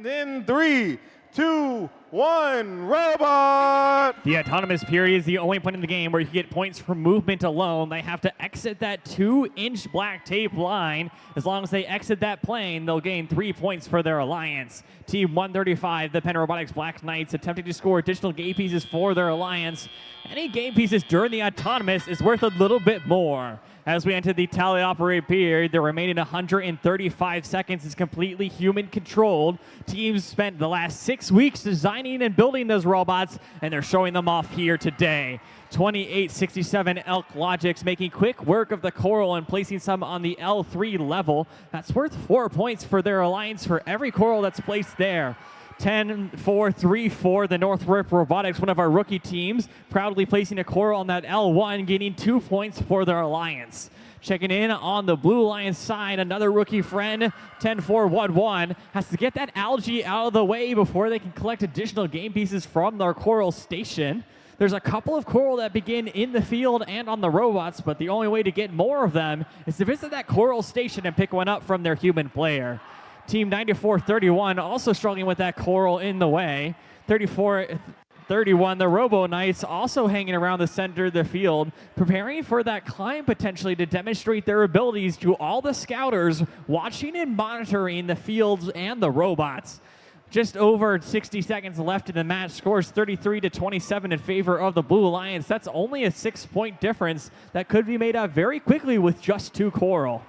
in 3, 2, 1, robot! The autonomous period is the only point in the game where you can get points for movement alone. They have to exit that 2-inch black tape line. As long as they exit that plane, they'll gain 3 points for their alliance. Team 135, the Penn Robotics Black Knights, attempting to score additional game pieces for their alliance. Any game pieces during the autonomous is worth a little bit more. As we enter the tally operate period, the remaining 135 seconds is completely human controlled. Teams spent the last 6 weeks designing and building those robots, and they're showing them off here today. 2867 Elk Logics making quick work of the Coral and placing some on the L3 level. That's worth 4 points for their alliance for every Coral that's placed there. 10-4-3-4, the Northrop Robotics, one of our rookie teams, proudly placing a Coral on that L1, gaining 2 points for their alliance. Checking in on the Blue Lions side, another rookie friend, 10-4-1-1, has to get that algae out of the way before they can collect additional game pieces from their Coral station. There's a couple of Coral that begin in the field and on the robots, but the only way to get more of them is to visit that Coral station and pick one up from their human player. Team 9431 also struggling with that Coral in the way. 3431, the Robo Knights also hanging around the center of the field, preparing for that climb potentially to demonstrate their abilities to all the scouters watching and monitoring the fields and the robots. Just over 60 seconds left in the match. Scores 33-27 in favor of the Blue Lions. That's only a 6-point difference that could be made up very quickly with just 2 Coral.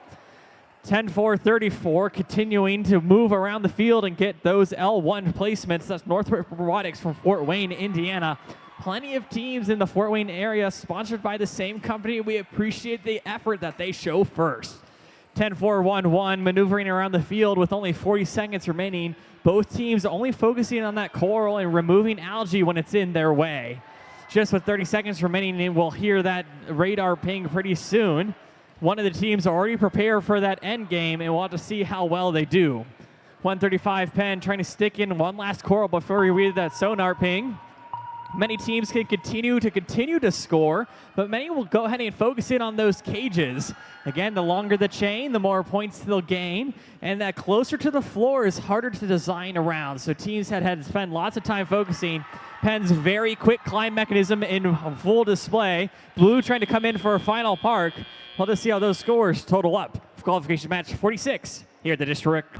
10-4-34, continuing to move around the field and get those L1 placements. That's Northrop Robotics from Fort Wayne, Indiana. Plenty of teams in the Fort Wayne area sponsored by the same company. We appreciate the effort that they show first. 10-4-1-1, maneuvering around the field with only 40 seconds remaining. Both teams only focusing on that Coral and removing algae when it's in their way. Just with 30 seconds remaining, and we'll hear that radar ping pretty soon. One of the teams are already prepared for that end game, and we'll have to see how well they do. 135 Penn trying to stick in one last Coral before we read that sonar ping. Many teams can continue to score, but many will go ahead and focus in on those cages. Again, the longer the chain, the more points they'll gain, and that closer to the floor is harder to design around. So teams had to spend lots of time focusing. Penn's very quick climb mechanism in full display. Blue trying to come in for a final park. We'll just see how those scores total up. Qualification match 46 here at the district.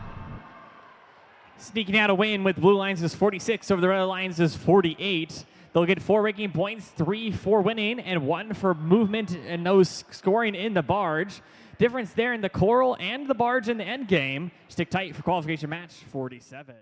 Sneaking out a win with Blue Lions is 46 over the Red Lions is 48. They'll get 4 ranking points, 3 for winning, and 1 for movement and no scoring in the barge. Difference there in the Coral and the barge in the end game. Stick tight for qualification match 47.